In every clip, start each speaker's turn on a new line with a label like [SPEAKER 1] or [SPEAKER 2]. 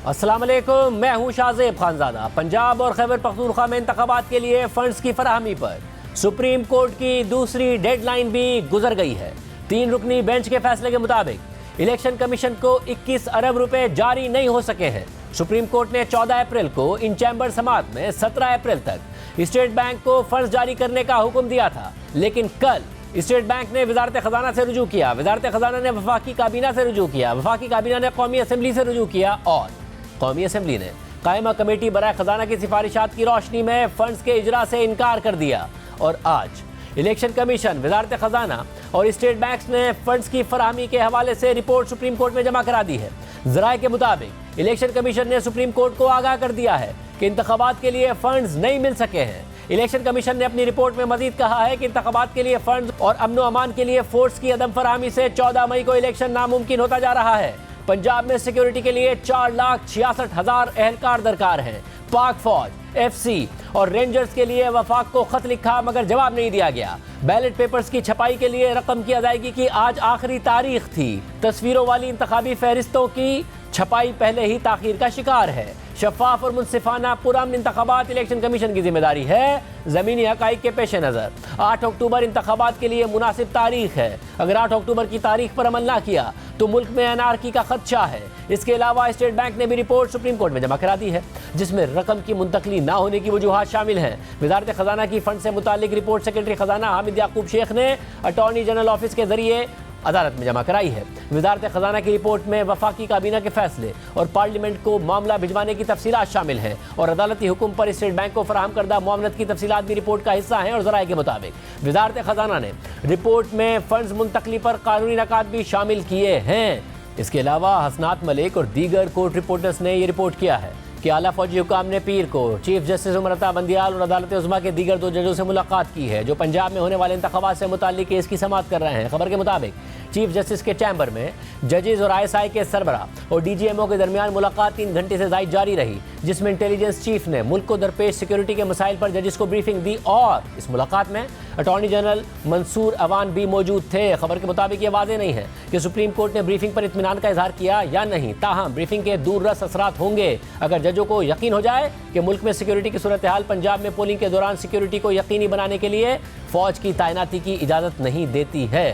[SPEAKER 1] अस्सलाम वालेकुम, मैं हूं शाहजेब खानजादा। पंजाब और खैबर पख्तूनख्वा में इंतखाबात के लिए फंड्स की फराहमी पर सुप्रीम कोर्ट की दूसरी डेडलाइन भी गुजर गई है। 3 रुकनी बेंच के फैसले के मुताबिक इलेक्शन कमीशन को 21 अरब रुपए जारी नहीं हो सके हैं। सुप्रीम कोर्ट ने 14 अप्रैल को इन चैम्बर समात में 17 अप्रैल तक स्टेट बैंक को फंड्स जारी करने का हुक्म दिया था, लेकिन कल स्टेट बैंक ने वजारत खजाना से रुजू किया, वजारत खजाना ने वफाकी काबीना से रुजू किया, वफाकी काबीना ने कौमी असम्बली से रुजू किया और कौमी असम्बली ने कायमा कमेटी बराए खजाना की सिफारिशात की रोशनी में फंड्स के इजरा से इनकार कर दिया। और आज इलेक्शन कमीशन, वजारत खजाना और स्टेट बैंक ने फंड्स की फराहमी के हवाले से रिपोर्ट सुप्रीम कोर्ट में जमा करा दी है। जराए के मुताबिक इलेक्शन कमीशन ने सुप्रीम कोर्ट को आगाह कर दिया है कि इंतखाबात के लिए फंड्स नहीं मिल सके हैं। इलेक्शन कमीशन ने अपनी रिपोर्ट में मजीद कहा है कि इंतखाबात के लिए फंड्स और अमन अमान के लिए फोर्स की अदम फराहमी से 14 मई को इलेक्शन नामुमकिन होता जा रहा है। पंजाब में सिक्योरिटी के लिए 4,66,000 एहलकार दरकार हैं। पाक फौज, FC और रेंजर्स के लिए वफाक को खत लिखा मगर जवाब नहीं दिया गया। बैलेट पेपर्स की छपाई के लिए रकम की अदायगी की आज आखिरी तारीख थी। तस्वीरों वाली इंतखाबी फहरिस्तों की छपाई पहले ही ताखीर का शिकार है। शफाफ और मुनसिफाना पुरअमन इंतखाबात इलेक्शन कमीशन की जिम्मेदारी है। ज़मीनी हक़ाइक़ के पेश नज़र 8 अक्टूबर इंतखाबात के लिए मुनासिब तारीख है। अगर 8 अक्टूबर की तारीख पर अमल ना किया तो मुल्क में अनारकी का खदशा है। इसके अलावा स्टेट बैंक ने भी रिपोर्ट सुप्रीम कोर्ट में जमा करा दी है, जिसमें रकम की मुंतकली ना होने की वजूहात शामिल हैं। वजारत खजाना की फंड से मुतालिक रिपोर्ट सेक्रेटरी खजाना हामिद याकूब शेख ने अटॉर्नी जनरल ऑफिस के जरिए अदालत में जमा कराई है। वजारत खजाना की रिपोर्ट में वफाकी काबीना के फैसले और पार्लियामेंट को मामला भिजवाने की तफसीलात शामिल हैं और अदालती हुक्म पर स्टेट बैंक को फराहम करदा मुआवनत की तफसीलात भी रिपोर्ट का हिस्सा हैं। और जराए के मुताबिक वजारत खजाना ने रिपोर्ट में फंड्स मुंतकली पर कानूनी नकात भी शामिल किए हैं। इसके अलावा हसनात मलिक और दीगर कोर्ट रिपोर्टर्स ने यह रिपोर्ट किया है कि आला फौजी हुकाम ने पीर को चीफ जस्टिस उमर अता बंदियाल और अदालत उज़्मा के दीगर 2 जजों से मुलाकात की है, जो पंजाब में होने वाले इंतखाबात से मुताल्लिक केस की समाअत कर रहे हैं। खबर के मुताबिक चीफ जस्टिस के चैम्बर में जजेस और ISI के सरबरा और DGMO के दरमियान मुलाकात 3 घंटे से ज़ायद जारी रही, जिसमें इंटेलिजेंस चीफ ने मुल्क को दरपेश सिक्योरिटी के मसाइल पर जजेस को ब्रीफिंग दी और इस मुलाकात में अटॉर्नी जनरल मंसूर अवान भी मौजूद थे। खबर के मुताबिक ये वाज़ेह नहीं है कि सुप्रीम कोर्ट ने ब्रीफिंग पर इत्मीनान का इजहार किया या नहीं, ताहम ब्रीफिंग के दूररस असरात होंगे अगर जजों को यकीन हो जाए कि मुल्क में सिक्योरिटी की सूरत हाल पंजाब में पोलिंग के दौरान सिक्योरिटी को यकीनी बनाने के लिए फौज की तैनाती की इजाज़त नहीं देती है।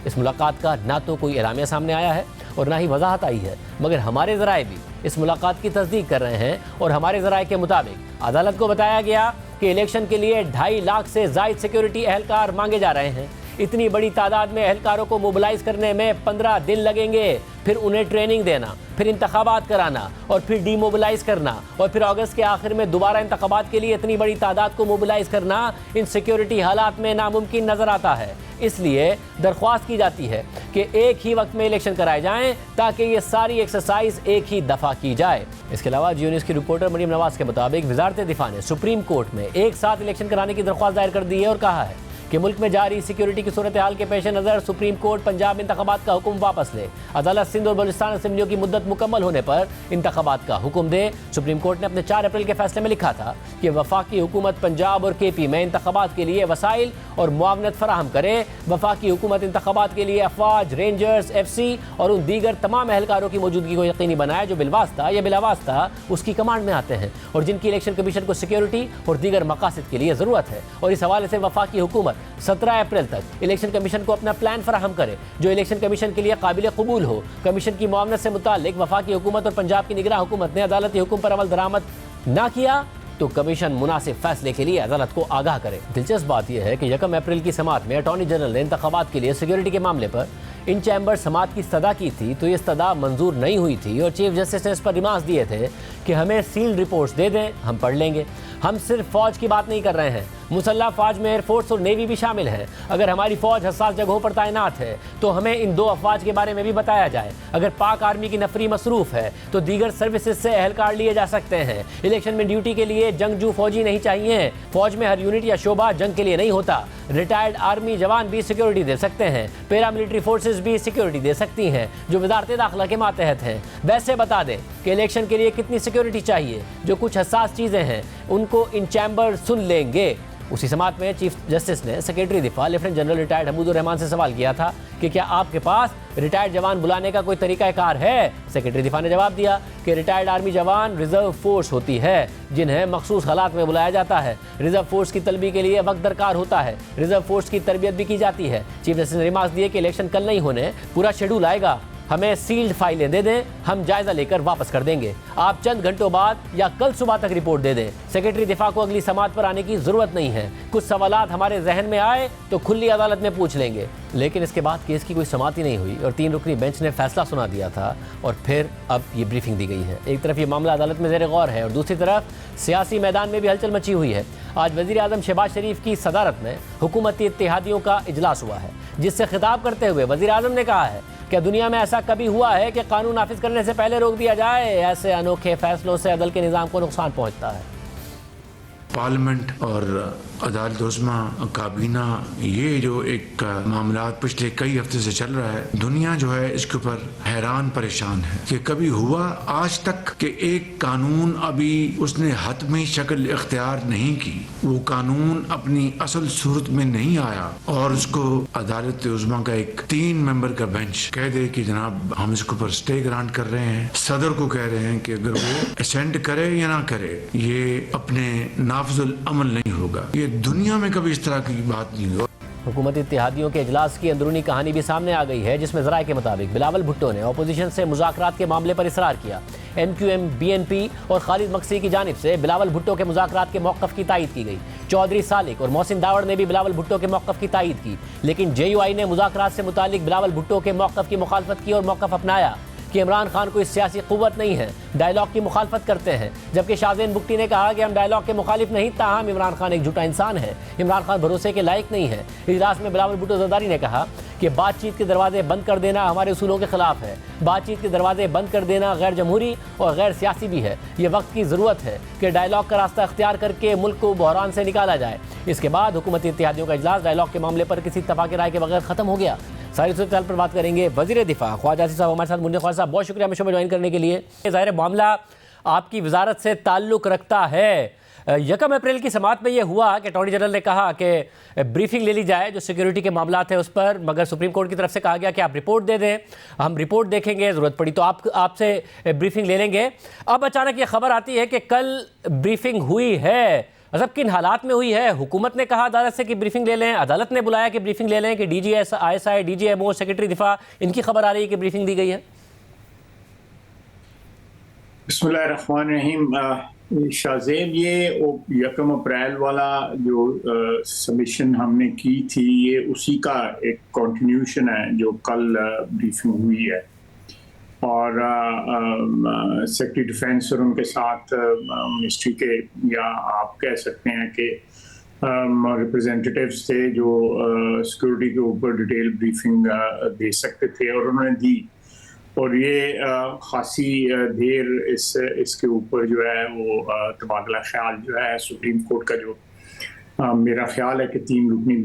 [SPEAKER 1] इस मुलाकात का ना तो कोई एलामिया सामने आया है और ना ही वजाहत आई है, मगर हमारे ज़राए भी इस मुलाकात की तस्दीक कर रहे हैं और हमारे ज़राए के मुताबिक अदालत को बताया गया कि इलेक्शन के लिए 2.5 लाख से ज़ायद सिक्योरिटी एहलकार मांगे जा रहे हैं। इतनी बड़ी तादाद में एहलकारों को मोबिलाइज करने में 15 दिन लगेंगे, फिर उन्हें ट्रेनिंग देना, फिर इंतखाबात कराना और फिर डीमोबिलाइज करना और फिर अगस्त के आखिर में दोबारा इंतखाबात के लिए इतनी बड़ी तादाद को मोबिलाइज करना इन सिक्योरिटी हालात में नामुमकिन नजर आता है। इसलिए दरख्वास्त की जाती है कि एक ही वक्त में इलेक्शन कराए जाएं ताकि ये सारी एक्सरसाइज एक ही दफ़ा की जाए। इसके अलावा जियो न्यूज़ की रिपोर्टर मरीम नवाज के मुताबिक वजारत दिफा ने सुप्रीम कोर्ट में एक साथ इलेक्शन कराने की दरख्वास्त दायर कर दी है और कहा है कि मुल्क में जारी सिक्योरिटी की सूरत हाल के पेश नज़र सुप्रीम कोर्ट पंजाब इंतखाबात का हुक्म वापस ले। अदालत सिंध और बलूचिस्तान असम्बलियों की मुद्दत मुकम्मल होने पर इंतखाबात का हुक्म दे। सुप्रीम कोर्ट ने अपने 4 अप्रैल के फैसले में लिखा था कि वफाकी हुकूमत पंजाब और KP में इंतखाबात के लिए वसाइल और मुआवनत फराहम करे। वफाकी हुकूमत इंतखाबात के लिए अफवाज, रेंजर्स, FC और उन दीगर तमाम एहलकारों की मौजूदगी को यकीनी बनाए जो बिलवास्ता या बिलावास्ता उसकी कमांड में आते हैं और जिनकी इलेक्शन कमीशन को सिक्योरिटी और दीगर मकासद के लिए ज़रूरत है। और इस हवाले से वफाकी हुकूमत 17 अप्रैल तक इलेक्शन कमीशन को अपना प्लान फराहम करे जो इलेक्शन कमीशन के लिए काबिल कबूल हो। कमीशन की मुआवनत से मुताल्लिक वफाकी हुकूमत और पंजाब की निगरान हुकूमत ने अदालती हुक्म पर अमल दरामद ना किया तो कमीशन मुनासिब फैसले के लिए अदालत को आगाह करे। दिलचस्प बात यह है कि 1 अप्रैल की समाअत में अटॉर्नी जनरल ने इंतखाबात के लिए सिक्योरिटी के मामले पर इन चैम्बर समाअत की इस्तदा की थी, तो ये इस्तदा मंजूर नहीं हुई थी और चीफ जस्टिस ने इस पर रिमार्क्स दिए थे कि हमें सील्ड रिपोर्ट्स दे दें, हम पढ़ लेंगे। हम सिर्फ फौज की बात नहीं कर रहे हैं, मुसल्लह फौज में एयरफोर्स और नेवी भी शामिल है। अगर हमारी फौज हसास जगहों पर तैनात है तो हमें इन 2 अफवाज के बारे में भी बताया जाए। अगर पाक आर्मी की नफरी मसरूफ है तो दीगर सर्विसेज से एहलकार लिए जा सकते हैं। इलेक्शन में ड्यूटी के लिए जंगजू फौजी नहीं चाहिए। फौज में हर यूनिट या शोबा जंग के लिए नहीं होता। रिटायर्ड आर्मी जवान भी सिक्योरिटी दे सकते हैं, पैरामिलिट्री फोर्सेज भी सिक्योरिटी दे सकती हैं जो वजारत दाखिला के मातहत हैं। वैसे बता दें कि इलेक्शन के लिए कितनी सिक्योरिटी चाहिए, जो कुछ हसास चीज़ें हैं उनको इन चैम्बर सुन लेंगे। उसी समात में चीफ जस्टिस ने सेक्रेटरी दिफा lieutenant general retired Hamidur Rahman से सवाल किया था कि क्या आपके पास रिटायर्ड जवान बुलाने का कोई तरीकाकार है। सेक्रेटरी दिफा ने जवाब दिया कि रिटायर्ड आर्मी जवान रिजर्व फोर्स होती है जिन्हें मखसूस हालात में बुलाया जाता है। रिजर्व फोर्स की तलबी के लिए वक्त दरकार होता है। रिजर्व फोर्स की तरबियत भी की जाती है। चीफ जस्टिस ने रिमार्क्स दिए कि इलेक्शन कल नहीं होने, पूरा शेड्यूल आएगा, हमें सील्ड फाइलें दे दें, हम जायजा लेकर वापस कर देंगे। आप चंद घंटों बाद या कल सुबह तक रिपोर्ट दे दें। सेक्रेटरी दिफा को अगली समात पर आने की जरूरत नहीं है। कुछ सवालात हमारे जहन में आए तो खुली अदालत में पूछ लेंगे। लेकिन इसके बाद केस की कोई समात ही नहीं हुई और 3 रुकनी बेंच ने फैसला सुना दिया था और फिर अब ये ब्रीफिंग दी गई है। एक तरफ ये मामला अदालत में ज़ेर गौर है और दूसरी तरफ सियासी मैदान में भी हलचल मची हुई है। आज वज़ीर आज़म शहबाज शरीफ की सदारत में हुकूमती इत्तेहादियों का इजलास हुआ है, जिससे खिताब करते हुए वज़ीर आज़म ने कहा है क्या दुनिया में ऐसा कभी हुआ है कि कानून नाफिज करने से पहले रोक दिया जाए। ऐसे अनोखे फैसलों से अदल के निज़ाम को नुकसान पहुंचता है।
[SPEAKER 2] पार्लियामेंट और अदालत उज़्मा काबीना ये जो एक मामला पिछले कई हफ्ते से चल रहा है, दुनिया जो है इसके ऊपर हैरान परेशान है कि कभी हुआ आज तक कि एक कानून अभी उसने हतमी शक्ल इख्तियार नहीं की, वो कानून अपनी असल सूरत में नहीं आया और उसको अदालत उज़्मा का एक 3 मेंबर का बेंच कह दे कि जनाब हम इसके ऊपर स्टे ग्रांट कर रहे हैं। सदर को कह रहे हैं कि अगर वो असेंट करे या ना करे ये अपने नाफिजुल अमल नहीं होगा। ये दुनिया में कभी इस तरह की बात नहीं हुई।
[SPEAKER 1] हुकूमती इत्तेहादियों के इजलास की अंदरूनी कहानी भी सामने आ गई है, जिसमें ज़राए के मुताबिक बिलावल भुट्टो ने अपोजिशन से मुज़ाकरात के मामले पर इसरार किया। MQM, BNP और खालिद मकसी की जानिब से बिलावल भुट्टो के मुज़ाकरात के मौक़िफ़ की तायीद की गई। चौधरी सालिक और मोहसिन दावड़ ने भी बिलावल भुट्टो के मौक़िफ़ की तायीद की, लेकिन JUI ने मुज़ाकरात से मुतालिक बिलावल भुट्टो के मौक़िफ़ की मुखालफत की और मौक़िफ़ अपनाया कि इमरान खान कोई सियासी कुव्वत नहीं है, डायलॉग की मुखालफत करते हैं। जबकि शाहज़ेन बुगटी ने कहा कि हम डायलॉग के मुखालिफ नहीं, ताहम इमरान खान एक झूठा इंसान है, इमरान खान भरोसे के लायक नहीं है। इजलास में बिलावल भुट्टो ज़रदारी ने कहा कि बातचीत के दरवाजे बंद कर देना हमारे उसूलों के खिलाफ है। बातचीत के दरवाजे बंद कर देना गैर जमहूरी और गैर सियासी भी है। ये वक्त की ज़रूरत है कि डायलॉग का रास्ता अख्तियार करके मुल्क को बहरान से निकाला जाए। इसके बाद हुकूमती इत्तेहादियों का इजलास डायलॉग के मामले पर किसी इत्तफाक राय के बगैर ख़त्म हो गया। सारी सूरत पर बात करेंगे। वज़ीर दिफा ख्वाजा आसिफ साहब हमारे साथ। मुन्ने ख्वाजा साहब बहुत शुक्रिया हमें शो में ज्वाइन करने के लिए। ज़ाहिर मामला आपकी वजारत से ताल्लुक़ रखता है। 1 अप्रैल की समात में ये हुआ कि अटॉर्नी जनरल ने कहा कि ब्रीफिंग ले ली जाए जो सिक्योरिटी के मामला थे उस पर, मगर सुप्रीम कोर्ट की तरफ से कहा गया कि आप रिपोर्ट दे दें, हम रिपोर्ट देखेंगे, ज़रूरत पड़ी तो आपसे ब्रीफिंग ले लेंगे। अब अचानक ये खबर आती है कि कल ब्रीफिंग हुई है। मतलब किन हालात में हुई है? हुकूमत ने कहा अदालत से कि ब्रीफिंग ले लें, अदालत ने बुलाया कि ब्रीफिंग ले लें, कि DGSI, DGMO, सेक्रेटरी दिफा, इनकी खबर आ रही है कि ब्रीफिंग दी गई है।
[SPEAKER 3] बिस्मिल्लाहिर्रहमानिर्रहीम। शाहज़ेब, ये 1 अप्रैल वाला जो सबमिशन हमने की थी ये उसी का एक कंटिन्यूशन है जो कल ब्रीफिंग हुई है और सेक्रेटरी डिफेंस और उनके साथ मिनिस्ट्री के या आप कह सकते हैं कि रिप्रेजेंटेटिव्स थे जो सिक्योरिटी के ऊपर डिटेल ब्रीफिंग दे सकते थे और उन्होंने दी। और ये खासी देर इसके ऊपर जो है वो तबादला ख्याल जो है सुप्रीम कोर्ट का जो मेरा ख्याल है कि 3 रुकनी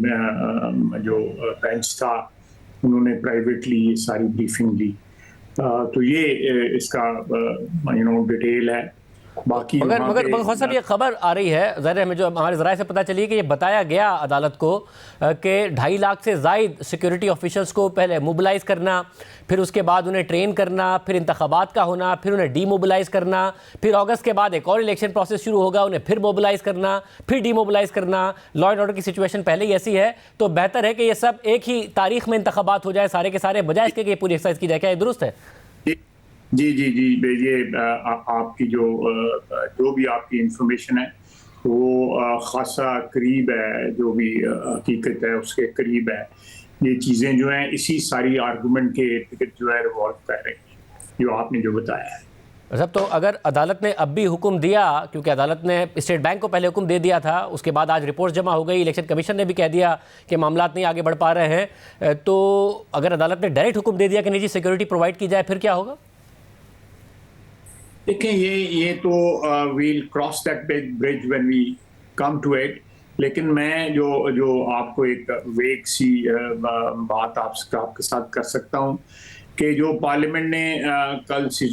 [SPEAKER 3] जो बेंच था उन्होंने प्राइवेटली ये सारी ब्रीफिंग दी। तो ये इसका डिटेल है। बाकी
[SPEAKER 1] मगर साहब ये खबर आ रही है, ज़ाहिर हमें जो हमारे ज़राए से पता चली कि ये बताया गया अदालत को कि 2.5 लाख से ज़ायद सिक्योरिटी ऑफिशल्स को पहले मोबिलाइज़ करना, फिर उसके बाद उन्हें ट्रेन करना, फिर इंतखाबात का होना, फिर उन्हें डीमोबिलाइज़ करना, फिर अगस्त के बाद एक और इलेक्शन प्रोसेस शुरू होगा, उन्हें फिर मोबिलाइज़ करना, फिर डीमोबिलाइज़ करना। लॉ एंड ऑर्डर की सिचुएशन पहले ही ऐसी है, तो बेहतर है कि ये सब एक ही तारीख में इंतखाबात हो जाए सारे के सारे, बजाय इसके कि ये पूरी एक्सरसाइज की जाए। क्या ये दुरुस्त है?
[SPEAKER 3] जी, ये आपकी जो भी आपकी इंफॉर्मेशन है वो खासा करीब है, जो भी हकीकत है उसके करीब है। ये चीज़ें जो हैं इसी सारी आर्गूमेंट के टिकट जो है रिवॉल्व कर रही हैं, जो आपने जो बताया है।
[SPEAKER 1] मतलब तो अगर अदालत ने अब भी हुक्म दिया, क्योंकि अदालत ने स्टेट बैंक को पहले हुक्म दे दिया था, उसके बाद आज रिपोर्ट जमा हो गई, इलेक्शन कमीशन ने भी कह दिया कि मामला नहीं आगे बढ़ पा रहे हैं, तो अगर अदालत ने डायरेक्ट हुक्म दे दिया कि निजी सिक्योरिटी प्रोवाइड की जाए, फिर क्या होगा?
[SPEAKER 3] देखें, ये तो we'll cross that bridge when we come to it. लेकिन मैं जो आपको एक वेग सी बात आपके साथ कर सकता हूँ कि जो पार्लियामेंट ने कल से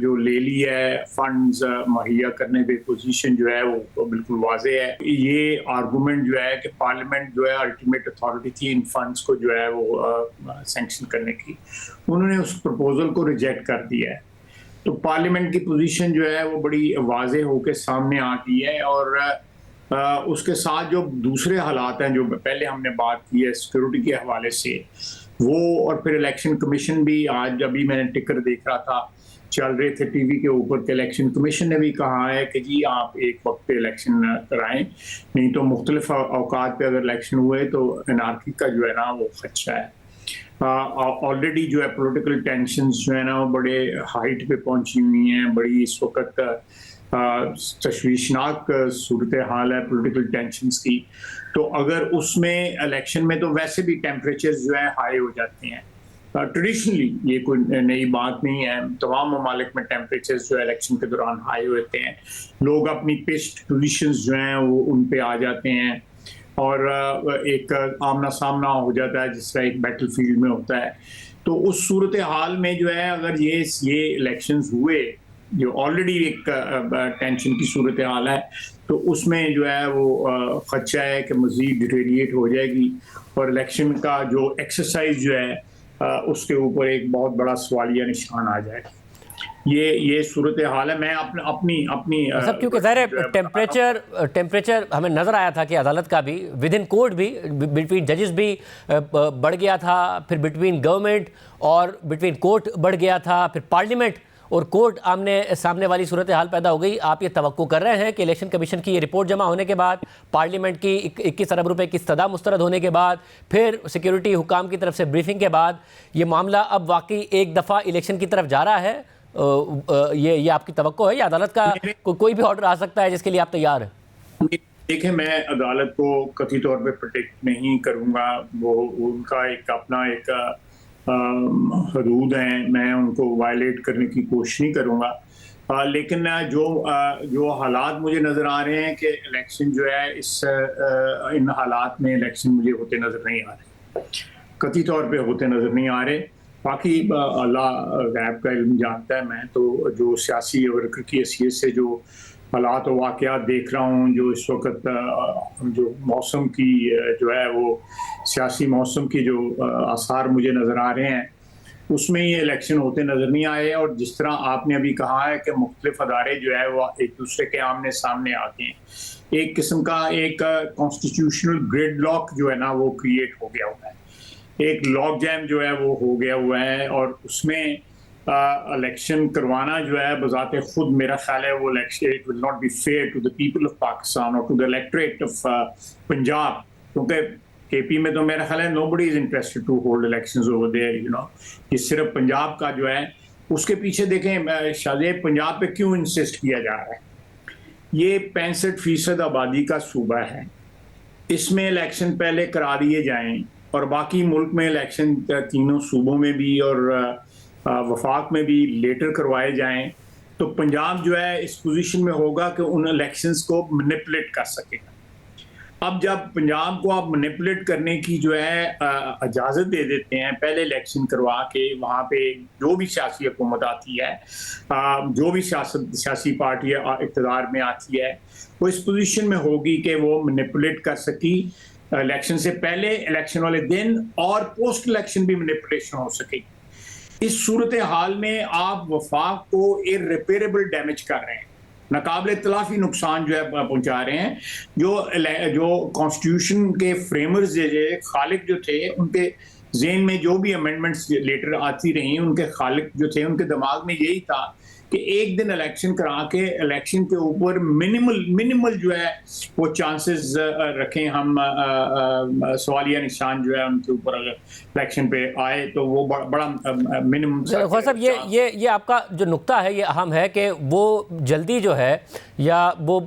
[SPEAKER 3] जो ले ली है फंड्स मुहैया करने पे पोजीशन जो है वो बिल्कुल वाज़ेह है। ये आर्गूमेंट जो है कि पार्लियामेंट जो है अल्टीमेट अथॉरिटी थी इन फंड्स को जो है वो सैंक्शन करने की, उन्होंने उस प्रपोजल को रिजेक्ट कर दिया है। तो पार्लियामेंट की पोजीशन जो है वो बड़ी वाज़ेह होकर सामने आ गई है। और उसके साथ जो दूसरे हालात हैं जो पहले हमने बात की है सिक्योरिटी के हवाले से वो, और फिर इलेक्शन कमीशन भी आज अभी मैंने टिकर देख रहा था चल रहे थे टीवी के ऊपर के इलेक्शन कमीशन ने भी कहा है कि जी आप एक वक्त पे इलेक्शन कराएं, नहीं तो मुख्तलिफ औकात पे अगर इलेक्शन हुए तो एनार्की का जो है ना वो खदशा है। ऑलरेडी जो है पॉलिटिकल टेंशंस जो है ना वो बड़े हाइट पे पहुंची हुई हैं, बड़ी इस वक्त तशवीशनाक सूरत हाल है पॉलिटिकल टेंशंस की। तो अगर उसमें इलेक्शन में तो वैसे भी टेम्परेचर जो है हाई हो जाते हैं, ट्रेडिशनली ये कोई नई बात नहीं है, तमाम ममालिक में टेम्परेचर जो है इलेक्शन के दौरान हाई होते हैं, लोग अपनी पिस्ट पोजीशंस जो हैं वो उन पे आ जाते हैं और एक आमना सामना हो जाता है जिस तरह एक बैटल फील्ड में होता है। तो उस सूरत हाल में जो है अगर ये इलेक्शंस हुए जो ऑलरेडी एक टेंशन की सूरत हाल है, तो उसमें जो है वो खदशा है कि मज़ीद डिटेरिएट हो जाएगी और इलेक्शन का जो एक्सरसाइज जो है उसके ऊपर एक बहुत बड़ा सवालिया निशान आ जाएगा। ये सूरत हाल है। मैं अपनी
[SPEAKER 1] सब क्योंकि ज़ाहिर है टेम्परेचर हमें नज़र आया था कि अदालत का भी विद इन कोर्ट भी बिटवीन जजेस भी बढ़ गया था, फिर बिटवीन गवर्नमेंट और बिटवीन कोर्ट बढ़ गया था, फिर पार्लियामेंट और कोर्ट आमने सामने वाली सूरत हाल पैदा हो गई। आप ये तवक्को कर रहे हैं कि इलेक्शन कमीशन की ये रिपोर्ट जमा होने के बाद, पार्लियामेंट की 21 अरब रुपए की इस्तदा मुस्तरद होने के बाद, फिर सिक्योरिटी हुकाम की तरफ से ब्रीफिंग के बाद ये मामला अब वाकई एक दफ़ा इलेक्शन की तरफ जा रहा है, ये आपकी तवक्को है या अदालत का कोई भी ऑर्डर आ सकता है जिसके लिए आप तैयार हैं?
[SPEAKER 3] देखिए, मैं अदालत को कथित तौर पे प्रोटेक्ट नहीं करूँगा, वो उनका एक अपना एक हदूद हैं, मैं उनको वायलेट करने की कोशिश नहीं करूँगा। लेकिन जो हालात मुझे नज़र आ रहे हैं कि इलेक्शन जो है इन हालात में इलेक्शन मुझे होते नज़र नहीं आ रहे, कथित तौर पे होते नज़र नहीं आ रहे। बाकी अल्लाह गैब का इल्म जानता है। मैं तो जो सियासी वर्कर की हैसियत से जो हालात और वाक़यात देख रहा हूँ, जो इस वक्त जो मौसम की जो है वो सियासी मौसम की जो आसार मुझे नज़र आ रहे हैं, उसमें ये इलेक्शन होते नज़र नहीं आए। और जिस तरह आपने अभी कहा है कि मुख्तलिफ अदारे जो है वो एक दूसरे के आमने सामने आते हैं, एक किस्म का एक कॉन्स्टिट्यूशनल ग्रिड लॉक जो है ना वो क्रिएट हो गया हुआ है, एक लॉक जैम जो है वो हो गया हुआ है। और उसमें इलेक्शन करवाना जो है बजाते खुद मेरा ख्याल है वो election it will not be fair to the people of Pakistan और to the electorate of Punjab, क्योंकि केपी में तो मेरा ख्याल है nobody is interested to hold elections over there, you know. ये सिर्फ पंजाब का जो है उसके पीछे देखें शायद पंजाब पे क्यों इंसिस्ट किया जा रहा है। ये 65% आबादी का सूबा है, इसमें इलेक्शन पहले करा दिए जाएं और बाकी मुल्क में इलेक्शन तीनों सूबों में भी और वफाक में भी लेटर करवाए जाएं, तो पंजाब जो है इस पोजीशन में होगा कि उन इलेक्शंस को मैनिपुलेट कर सकेगा। अब जब पंजाब को आप मैनिपुलेट करने की जो है इजाज़त दे देते हैं, पहले इलेक्शन करवा के वहाँ पे जो भी सियासी हुकूमत आती है, जो भी सियासी पार्टी इक़्तिदार में आती है, वो इस पोजीशन में होगी कि वो मैनिपुलेट कर सकी इलेक्शन से पहले, इलेक्शन वाले दिन और पोस्ट इलेक्शन भी मैनिपुलेशन हो सके। इस सूरत हाल में आप वफाक को इररिपेरेबल डैमेज कर रहे हैं, नाकाबिल तलाफी नुकसान जो है पहुंचा रहे हैं। जो कॉन्स्टिट्यूशन के फ्रेमर्स खालिक जो थे, उनके जेन में जो भी अमेंडमेंट्स लेटर आती रही, उनके खालिक जो थे उनके दिमाग में यही था कि एक दिन इलेक्शन करा के इलेक्शन के ऊपर मिनिमल जो है वो चांसेस रखें हम, सवालिया निशान जो है उनके ऊपर अगर इलेक्शन पे आए तो वो बड़ा मिनिमम।
[SPEAKER 1] ख्वाजा साहब, ये आपका जो नुक्ता है ये अहम है कि वो जल्दी जो है या वो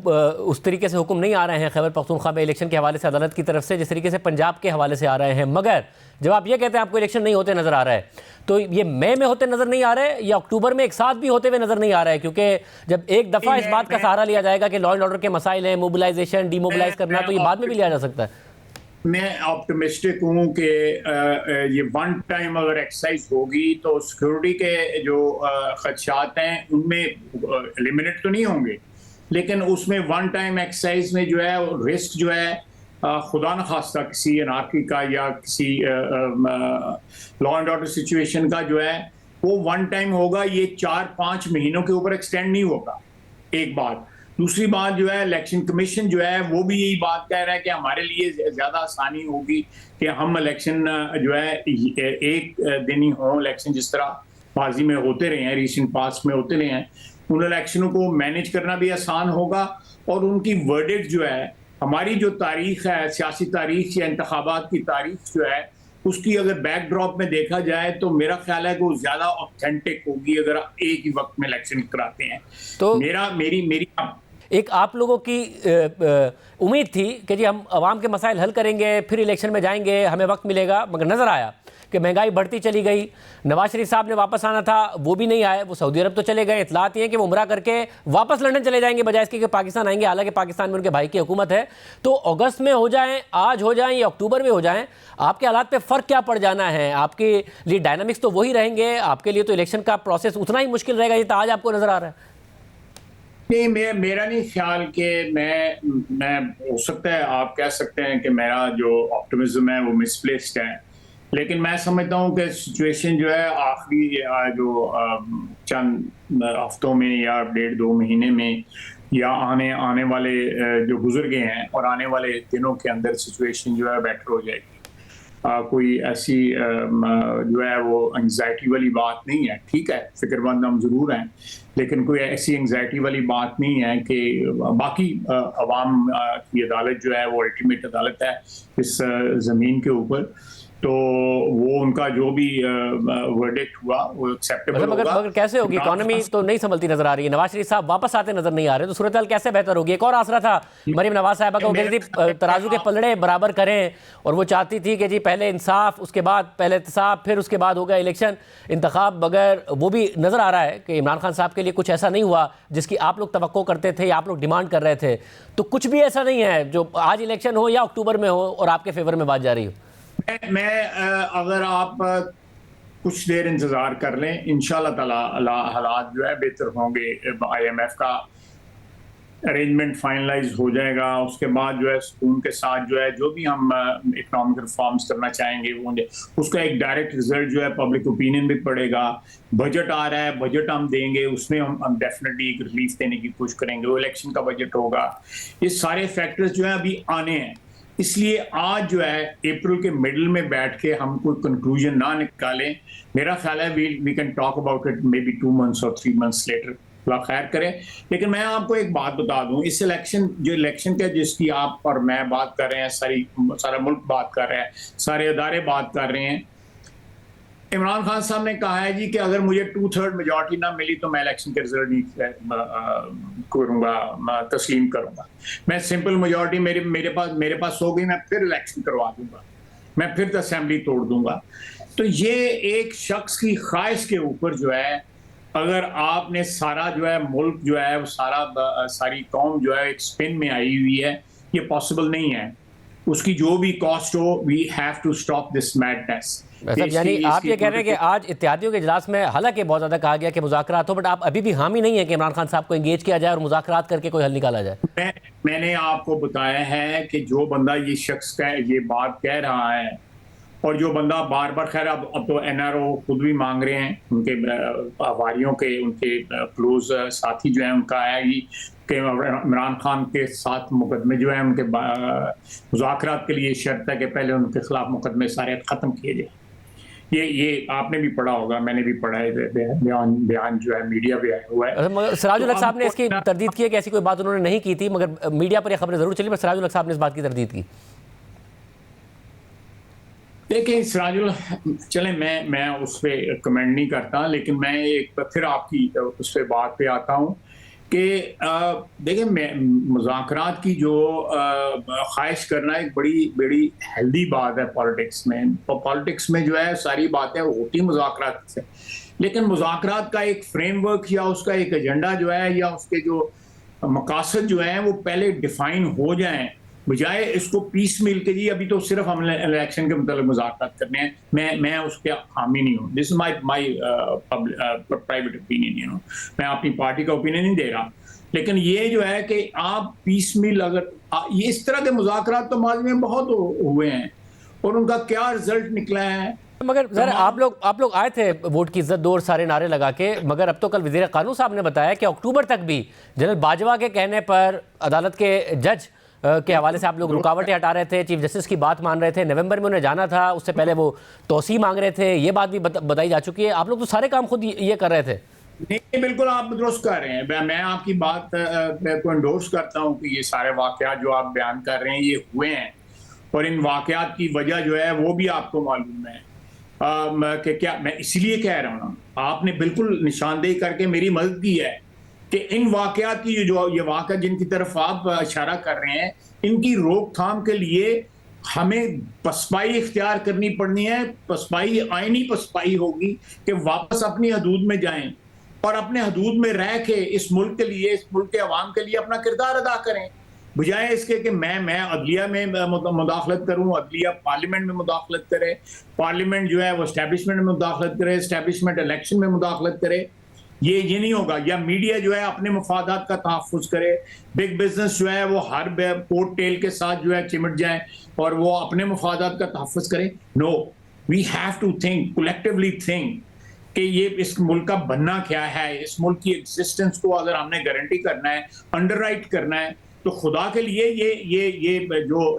[SPEAKER 1] उस तरीके से हुक्म नहीं आ रहे हैं खैबर पख्तूनख्वा में इलेक्शन के हवाले से अदालत की तरफ से जिस तरीके से पंजाब के हवाले से आ रहे हैं। मगर जब आप ये कहते हैं आपको इलेक्शन नहीं होते नज़र आ रहा है, तो ये मई में होते नज़र नहीं आ रहे या अक्टूबर में एक साथ भी होते हुए नज़र नहीं आ रहा है? क्योंकि जब एक दफ़ा इस बात का सहारा लिया जाएगा कि लॉ एंड ऑर्डर के मसाइल हैं, मोबिलाइजेशन, डीमोबिलाइज करना, तो ये बाद में भी लिया जा सकता है।
[SPEAKER 3] मैं ऑप्टिमिस्टिक हूँ कि ये वन टाइम अगर एक्सरसाइज होगी तो सिक्योरिटी के जो खदशात हैं उनमें एलिमिनेट तो नहीं होंगे, लेकिन उसमें वन टाइम एक्सरसाइज में जो है रिस्क जो है खुदा न खास्ता किसी अनार्की का या किसी लॉ एंड ऑर्डर सिचुएशन का जो है वो वन टाइम होगा, ये 4-5 महीनों के ऊपर एक्सटेंड नहीं होगा। एक बात। दूसरी बात जो है इलेक्शन कमीशन जो है वो भी यही बात कह रहा है कि हमारे लिए ज़्यादा आसानी होगी कि हम इलेक्शन जो है एक दिन ही हों, इलेक्शन जिस तरह माजी में होते रहे हैं, रिसेंट पास्ट में होते रहे हैं, उन इलेक्शनों को मैनेज करना भी आसान होगा और उनकी वर्डिक्ट जो है, हमारी जो तारीख है, सियासी तारीख या इंतखाबात की तारीख जो है, उसकी अगर बैकड्रॉप में देखा जाए तो मेरा ख्याल है कि वो ज़्यादा ऑथेंटिक होगी अगर एक ही वक्त में इलेक्शन कराते हैं। तो मेरी
[SPEAKER 1] एक आप लोगों की उम्मीद थी कि जी हम आवाम के मसाइल हल करेंगे, फिर इलेक्शन में जाएंगे, हमें वक्त मिलेगा, मगर नज़र आया कि महंगाई बढ़ती चली गई। नवाज शरीफ साहब ने वापस आना था, वो भी नहीं आए, वो सऊदी अरब तो चले गए। इतलात ये है कि वो उम्रा करके वापस लंदन चले जाएंगे बजाय इसके कि पाकिस्तान आएंगे, हालांकि पाकिस्तान में उनके भाई की हुकूमत है। तो अगस्त में हो जाएं, आज हो जाएं या अक्टूबर में हो जाएं, आपके हालात पे फ़र्क क्या पड़ जाना है? आपके लिए डायनामिक्स तो वही रहेंगे, आपके लिए तो इलेक्शन का प्रोसेस उतना ही मुश्किल रहेगा जितना आज आपको नज़र आ रहा है।
[SPEAKER 3] नहीं, मेरा नहीं ख्याल कि मैं हो सकता है आप कह सकते हैं कि मेरा जो ऑप्टिमिज्म है वो मिसप्लेस्ड है, लेकिन मैं समझता हूँ कि सिचुएशन जो है आखिरी जो चंद हफ्तों में या 1.5-2 महीने में या आने वाले जो गुजर गए हैं और आने वाले दिनों के अंदर सिचुएशन जो है बेटर हो जाएगी। कोई ऐसी जो है वो एंग्जाइटी वाली बात नहीं है। ठीक है, फिक्रमंद हम ज़रूर हैं, लेकिन कोई ऐसी एंग्जाइटी वाली बात नहीं है कि बाकी अवाम की अदालत जो है वो अल्टीमेट अदालत है इस ज़मीन के ऊपर, तो वो उनका जो भी वर्डिक्ट हुआ वो एक्सेप्टेबल होगा।
[SPEAKER 1] मगर कैसे होगी? इकोनॉमी तो नहीं संभलती नजर आ रही है, नवाज शरीफ साहब वापस आते नजर नहीं आ रहे, तो सूरत हाल कैसे बेहतर होगी? एक और आसरा था मरीम नवाज साहबा का, वो कहती थी तराजू के पलड़े बराबर करें, और वो चाहती थी कि जी पहले इंसाफ, उसके बाद पहले एहतसाब, फिर उसके बाद होगा इलेक्शन इंतखाब। मगर वो भी नजर आ रहा है कि इमरान खान साहब के लिए कुछ ऐसा नहीं हुआ जिसकी आप लोग तवक्को करते थे या आप लोग डिमांड कर रहे थे। तो कुछ भी ऐसा नहीं है जो आज इलेक्शन हो या अक्टूबर में हो और आपके फेवर में बात जा रही हो।
[SPEAKER 3] मैं अगर आप कुछ देर इंतजार कर लें, इंशाल्लाह ताला हालात जो है बेहतर होंगे। IMF का अरेंजमेंट फाइनलाइज हो जाएगा, उसके बाद जो है सुकून के साथ जो है जो भी हम इकोनॉमिक रिफॉर्म्स करना चाहेंगे वो उसका एक डायरेक्ट रिजल्ट जो है पब्लिक ओपिनियन भी पड़ेगा। बजट आ रहा है, बजट हम देंगे, उसमें हम डेफिनेटली एक रिलीफ देने की कोशिश करेंगे। वो इलेक्शन का बजट होगा, ये सारे फैक्टर्स जो है अभी आने हैं। इसलिए आज जो है अप्रैल के मिडल में बैठ के हम कोई कंक्लूजन ना निकालें। मेरा ख्याल है we can talk about it maybe 2 months और 3 months लेटर, अल्लाह खैर करे। लेकिन मैं आपको एक बात बता दूं, इस इलेक्शन के जिसकी आप और मैं बात कर रहे हैं, सारा मुल्क बात कर रहे हैं, सारे अदारे बात कर रहे हैं। इमरान खान साहब ने कहा है जी कि अगर मुझे 2/3 मेजॉरिटी ना मिली तो मैं इलेक्शन के रिजल्ट नहीं करूंगा, तस्लीम करूंगा। मैं सिंपल मेजॉरिटी मेरे पास हो गई, मैं फिर इलेक्शन करवा दूंगा, मैं फिर असेंबली तोड़ दूंगा। तो ये एक शख्स की ख्वाहिश के ऊपर जो है, अगर आपने सारा जो है मुल्क जो है वो सारी कौम जो है एक स्पिन में आई हुई है, ये पॉसिबल नहीं है। उसकी जो भी कॉस्ट हो, we have to stop this madness.
[SPEAKER 1] यानी आप ये कह रहे हैं कि आज इत्तेहादियों के इजलास में हालांकि बहुत ज़्यादा कहा गया कि मुज़ाकरात हो, बट आप अभी भी हामी नहीं है कि इमरान खान साहब को एंगेज किया जाए और मुज़ाकरात करके कोई हल निकाला जाए?
[SPEAKER 3] मैंने आपको बताया है कि जो बंदा ये शख्स का ये बात कह रहा है और जो बंदा बार बार, खैर अब तो NRO खुद भी मांग रहे हैं, उनके आवारियों के उनके क्लोज साथी जो है उनका है ही कि इमरान खान के साथ मुकदमे जो है उनके मुज़ाकरात के लिए शर्त है कि पहले उनके खिलाफ मुकदमे सारे ख़त्म किए जाए। ये आपने भी पढ़ा होगा, मैंने भी पढ़ा है, बयान जो है मीडिया पे आया हुआ है।
[SPEAKER 1] मगर सिराजुल हक साहब ने इसकी तरदीद की है कि ऐसी कोई बात उन्होंने नहीं की थी, मगर मीडिया पर यह खबरें जरूर चली, पर सिराजुल हक साहब ने इस बात की तरदीद की।
[SPEAKER 3] देखिए सिराजुल, चले मैं उस पर कमेंट नहीं करता, लेकिन मैं एक फिर आपकी उस पर बात पे आता हूँ कि देखिए मुज़ाकरात की जो ख्वाहिश करना एक बड़ी हेल्दी बात है पॉलिटिक्स में। पॉलिटिक्स में जो है सारी बातें होती मुज़ाकरात से, लेकिन मुज़ाकरात का एक फ्रेमवर्क या उसका एक एजेंडा जो है या उसके जो मकासद जो हैं वो पहले डिफाइन हो जाएं, बजाय इसको पीस मिल के जी अभी तो सिर्फ हम इलेक्शन के मतलब मुज़ाकरात करने हैं, मैं उसके हामी नहीं हूँ। This is my private opinion, you know, मैं अपनी पार्टी का ओपिनियन नहीं दे रहा, लेकिन ये जो है कि आप पीस मिल अगर ये इस तरह के मुज़ाकरात तो माज़ी में बहुत हुए हैं और उनका क्या रिजल्ट निकला है।
[SPEAKER 1] मगर सर आप लोग आए थे वोट की इज्जत दो और सारे नारे लगा के, मगर अब तो कल वज़ीर कानून साहब ने बताया कि अक्टूबर तक भी जनरल बाजवा के कहने पर अदालत के जज के हवाले से आप लोग रुकावटें हटा रहे थे, चीफ जस्टिस की बात मान रहे थे, नवंबर में उन्हें जाना था, उससे पहले वो तोसी मांग रहे थे, ये बात भी बताई जा चुकी है। आप लोग तो सारे काम खुद ये कर रहे थे।
[SPEAKER 3] नहीं, बिल्कुल आप दुरुस्त कर रहे हैं। मैं आपकी बात को एंडोर्स करता हूं कि ये सारे वाकयात जो आप बयान कर रहे हैं ये हुए हैं और इन वाकयात की वजह जो है वो भी आपको मालूम है कि क्या मैं इसलिए कह रहा हूँ, आपने बिल्कुल निशानदेही करके मेरी मदद की है कि इन वाकयात की जो ये वाकया जिनकी तरफ आप इशारा कर रहे हैं, इनकी रोकथाम के लिए हमें पसपाई इख्तियार करनी पड़नी है। पसपाई आईनी पसपाई होगी कि वापस अपनी हदूद में जाएं और अपने हदूद में रह के इस मुल्क के लिए, इस मुल्क के अवाम के लिए अपना किरदार अदा करें, बजाय इसके कि मैं अदलिया में मुदाखलत करूं, अदलिया पार्लियामेंट में मुदाखलत करे, पार्लियामेंट जो है वो एस्टैब्लिशमेंट में मुदाखलत करे, एस्टैब्लिशमेंट इलेक्शन में मुदाखलत करे। ये नहीं होगा। या मीडिया जो है अपने मफादात का तहफ़्फ़ुज़ करे, बिग बिजनेस जो है वो हर कोट टेल के साथ जो है चिमट जाए और वो अपने मफादात का तहफ़्फ़ुज़ करे। No, we have to think, collectively think कि ये इस मुल्क का बनना क्या है, इस मुल्क की एग्जिस्टेंस को अगर हमने गारंटी करना है, अंडरराइट करना है, तो खुदा के लिए ये जो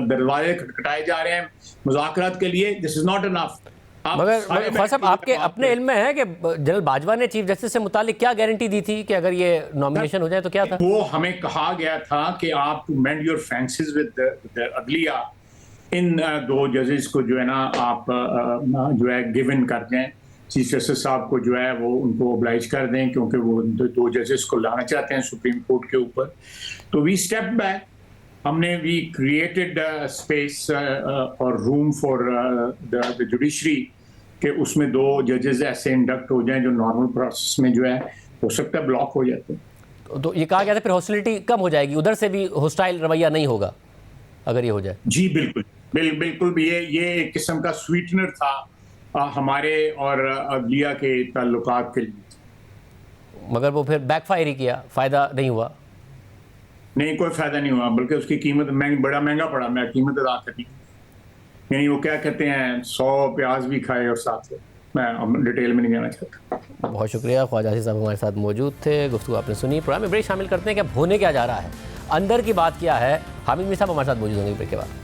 [SPEAKER 3] दरवाजे खटखटाए जा रहे हैं मुज़ाकरात के लिए, दिस इज नॉट इनफ।
[SPEAKER 1] मगर ख्वाजा साहब आपके अपने इल्म में है कि जनरल बाजवा ने चीफ जस्टिस से मुतालिक क्या गारंटी दी थी कि अगर ये नॉमिनेशन हो जाए तो क्या था?
[SPEAKER 3] वो हमें कहा गया था कि आप to mend your fences with अदलिया, इन दो जजेस को जो है ना आप जो है गिव इन कर दें, चीफ जस्टिस साहब को जो है वो उनको ओब्लाइज कर दें, क्योंकि वो दो जजेस को लाना चाहते हैं सुप्रीम कोर्ट के ऊपर। तो वी स्टेप बैक, हमने वी क्रिएटेड स्पेस और रूम फॉर द जुडिशरी कि उसमें दो जजेस ऐसे इंडक्ट हो जाएं जो नॉर्मल प्रोसेस में जो है हो सकता है ब्लॉक हो जाते हैं।
[SPEAKER 1] तो ये कहा गया था फिर हॉस्टिलिटी कम हो जाएगी, उधर से भी हॉस्टाइल रवैया नहीं होगा अगर ये हो जाए।
[SPEAKER 3] जी बिल्कुल भी ये एक किस्म का स्वीटनर था हमारे और अदलिया के ताल्लुकात के लिए।
[SPEAKER 1] मगर वो फिर बैकफायर ही किया, फायदा नहीं हुआ।
[SPEAKER 3] नहीं, कोई फायदा नहीं हुआ, बल्कि उसकी कीमत बड़ा महंगा पड़ा। मैं कीमत अदा करनी, यानी वो क्या कहते हैं 100 प्याज भी खाए और साथ में, मैं डिटेल में नहीं जाना चाहता।
[SPEAKER 1] बहुत शुक्रिया, ख्वाजा आसिफ साहब हमारे साथ मौजूद थे, गुफ्तगू आपने सुनी। प्रोग्राम में ब्रेक शामिल करते हैं कि अब होने क्या जा रहा है, अंदर की बात क्या है। हामिद मीर साहब हमारे साथ मौजूद होंगे ब्रेक के बाद।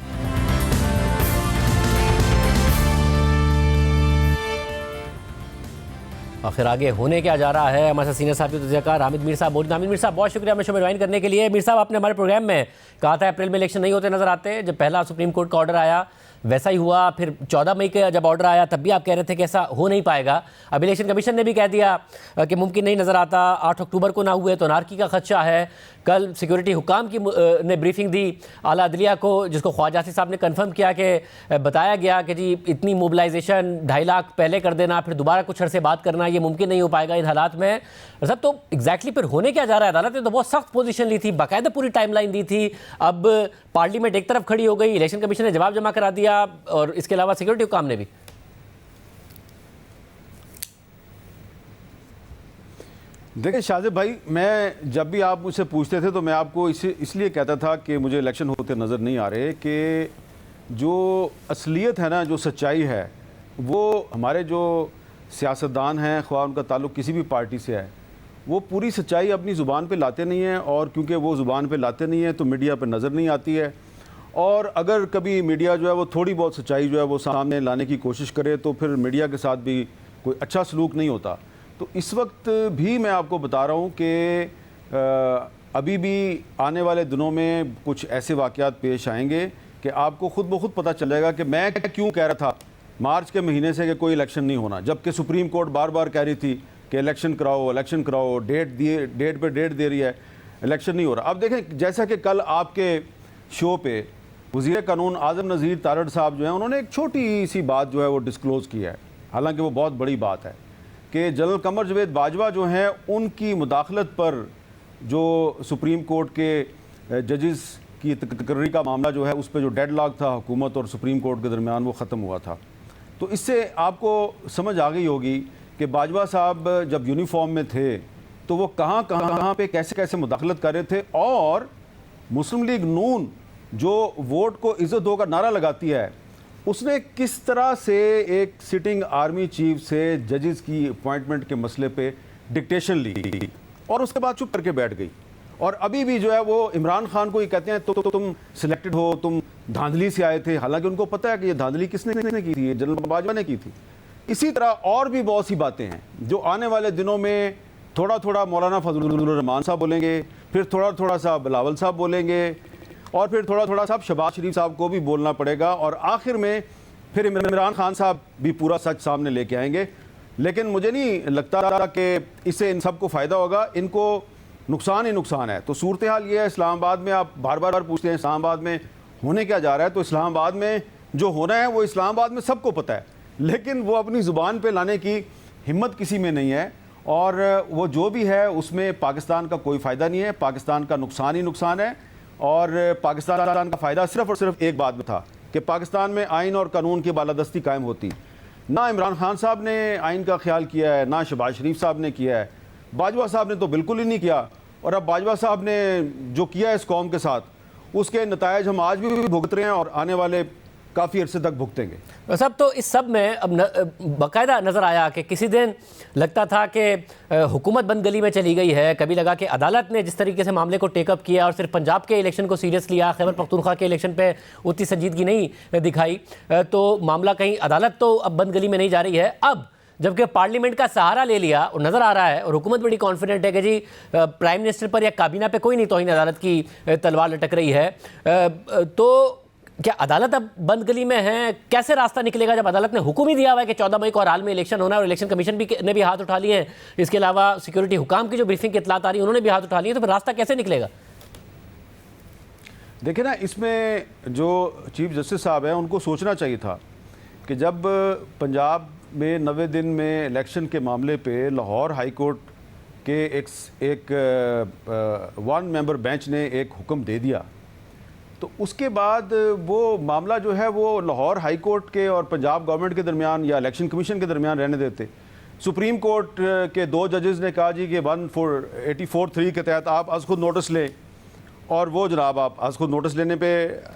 [SPEAKER 1] आखिर आगे होने क्या जा रहा है, हमारे साथ सीनियर साहब तजज़ियाकार हामिद मीर साहब मौजूद। हामिद मीर साहब बहुत शुक्रिया हमें शो में ज्वाइन करने के लिए। मीर साहब आपने हमारे प्रोग्राम में कहा था अप्रैल में इलेक्शन नहीं होते नजर आते, जब पहला सुप्रीम कोर्ट का ऑर्डर आया वैसा ही हुआ, फिर 14 मई का जब ऑर्डर आया तब भी आप कह रहे थे कि ऐसा हो नहीं पाएगा। अब इलेक्शन कमीशन ने भी कह दिया कि मुमकिन नहीं नज़र आता, 8 अक्टूबर को ना हुए तो नारकी का खदशा है। कल सिक्योरिटी हुकाम की ने ब्रीफिंग दी आला अदलिया को, जिसको ख्वाजा आसिफ साहब ने कंफर्म किया कि बताया गया कि जी इतनी मोबिलाइजेशन 2.5 लाख पहले कर देना, फिर दोबारा कुछ अरसे बात करना, ये मुमकिन नहीं हो पाएगा इन हालात में। सब तो एग्जैक्टली फिर होने क्या जा रहा है? अदालत ने तो बहुत सख्त पोजीशन ली थी, बाकायदा पूरी टाइमलाइन दी थी। अब पार्लियामेंट एक तरफ खड़ी हो गई, इलेक्शन कमीशन ने जवाब जमा करा दिया और इसके अलावा सिक्योरिटी हुकाम ने भी।
[SPEAKER 4] देखिए शाहज़ेब भाई, मैं जब भी आप मुझसे पूछते थे तो मैं आपको इसलिए कहता था कि मुझे इलेक्शन होते नज़र नहीं आ रहे, कि जो असलियत है ना, जो सच्चाई है, वो हमारे जो सियासतदान हैं, ख्वाह उनका ताल्लुक़ किसी भी पार्टी से है, वो पूरी सच्चाई अपनी ज़ुबान पे लाते नहीं हैं। और क्योंकि वो ज़ुबान पे लाते नहीं हैं तो मीडिया पे नज़र नहीं आती है। और अगर कभी मीडिया जो है वो थोड़ी बहुत सच्चाई जो है वो सामने लाने की कोशिश करे तो फिर मीडिया के साथ भी कोई अच्छा सलूक नहीं होता। तो इस वक्त भी मैं आपको बता रहा हूँ कि अभी भी आने वाले दिनों में कुछ ऐसे वाक़यात पेश आएंगे कि आपको ख़ुद ब खुद पता चलेगा कि मैं क्यों कह रहा था मार्च के महीने से कि कोई इलेक्शन नहीं होना, जबकि सुप्रीम कोर्ट बार बार कह रही थी कि इलेक्शन कराओ, डेट पे डेट दे रही है, इलेक्शन नहीं हो रहा। अब देखें, जैसा कि कल आपके शो पे वज़ीर कानून आज़म नज़ीर तारड़ साहब जो हैं, उन्होंने एक छोटी सी बात जो है वो डिस्क्लोज़ की है, हालांकि वो बहुत बड़ी बात है, कि जनरल कमर जावेद बाजवा जो हैं उनकी मुदाखलत पर जो सुप्रीम कोर्ट के जजेस की तकर्री का मामला जो है उस पर जो डेडलॉक था हुकूमत और सुप्रीम कोर्ट के दरमियान वो ख़त्म हुआ था। तो इससे आपको समझ आ गई होगी कि बाजवा साहब जब यूनिफॉर्म में थे तो वो कहाँ पे कैसे कैसे मुदाखलत कर रहे थे, और मुस्लिम लीग नून जो वोट को इज़्ज़त दो का नारा लगाती है उसने किस तरह से एक सिटिंग आर्मी चीफ से जजेस की अपॉइंटमेंट के मसले पे डिक्टेशन ली और उसके बाद चुप करके बैठ गई। और अभी भी जो है वो इमरान खान को ये कहते हैं तो तुम सिलेक्टेड हो, तुम धांधली से आए थे, हालांकि उनको पता है कि ये धांधली किसने की थी, जनरल बाजवा ने की थी। इसी तरह और भी बहुत सी बातें हैं जो आने वाले दिनों में थोड़ा थोड़ा मौलाना फजलुर रहमान साहब बोलेंगे, फिर थोड़ा थोड़ा सा बिलावल साहब बोलेंगे, और फिर थोड़ा थोड़ा साहब शहबाज शरीफ साहब को भी बोलना पड़ेगा, और आखिर में फिर इमरान खान साहब भी पूरा सच सामने लेके आएंगे। लेकिन मुझे नहीं लगता कि इससे इन सब को फ़ायदा होगा, इनको नुकसान ही नुकसान है। तो सूरत हाल ये है, इस्लामाबाद में आप बार बार पूछते हैं इस्लामाबाद में होने क्या जा रहा है, तो इस्लामाबाद में जो होना है वो इस्लामाबाद में सबको पता है, लेकिन वो अपनी ज़ुबान पे लाने की हिम्मत किसी में नहीं है, और वो जो भी है उसमें पाकिस्तान का कोई फ़ायदा नहीं है, पाकिस्तान का नुकसान ही नुकसान है। और पाकिस्तान का फ़ायदा सिर्फ़ और सिर्फ एक बात में था कि पाकिस्तान में आइन और कानून की बालादस्ती कायम होती। ना इमरान खान साहब ने आइन का ख्याल किया है, ना शहबाज शरीफ साहब ने किया है, बाजवा साहब ने तो बिल्कुल ही नहीं किया, और अब बाजवा साहब ने जो किया है इस कौम के साथ उसके नतायज हम आज भी भुगत रहे हैं और आने वाले काफ़ी अरसे तक भुगतेंगे।
[SPEAKER 1] सब तो इस सब में अब बाकायदा नज़र आया कि किसी दिन लगता था कि हुकूमत बंद गली में चली गई है, कभी लगा कि अदालत ने जिस तरीके से मामले को टेकअप किया और सिर्फ पंजाब के इलेक्शन को सीरियस लिया, खैबर पख्तूनख्वा के इलेक्शन पे उतनी संजीदगी नहीं दिखाई, तो मामला कहीं अदालत तो अब बंद गली में नहीं जा रही है। अब जबकि पार्लियामेंट का सहारा ले लिया और नज़र आ रहा है और हुकूमत बड़ी कॉन्फिडेंट है कि जी प्राइम मिनिस्टर पर या काबीना पे कोई नहीं तौहीन अदालत की तलवार लटक रही है, तो क्या अदालत अब बंद गली में है? कैसे रास्ता निकलेगा जब अदालत ने हुक्म ही दिया हुआ है कि 14 मई को हर हाल में इलेक्शन होना है और इलेक्शन कमीशन भी ने भी हाथ उठा लिए हैं, इसके अलावा सिक्योरिटी हुकाम की जो ब्रीफिंग की इतलात आ रही है उन्होंने भी हाथ उठा लिए, तो फिर रास्ता कैसे निकलेगा?
[SPEAKER 4] देखिए ना, इसमें जो चीफ जस्टिस साहब हैं उनको सोचना चाहिए था कि जब पंजाब में 90 दिन में इलेक्शन के मामले पे लाहौर हाई कोर्ट के एक 1 मेंबर बेंच ने एक हुक्म दे दिया, तो उसके बाद वो मामला जो है वो लाहौर हाई कोर्ट के और पंजाब गवर्नमेंट के दरमियान या इलेक्शन कमीशन के दरमियान रहने देते। सुप्रीम कोर्ट के 2 जजेस ने कहा जी कि 184(3) के तहत आप आज खुद नोटिस लें, और वो जनाब आप आज खुद नोटिस लेने पे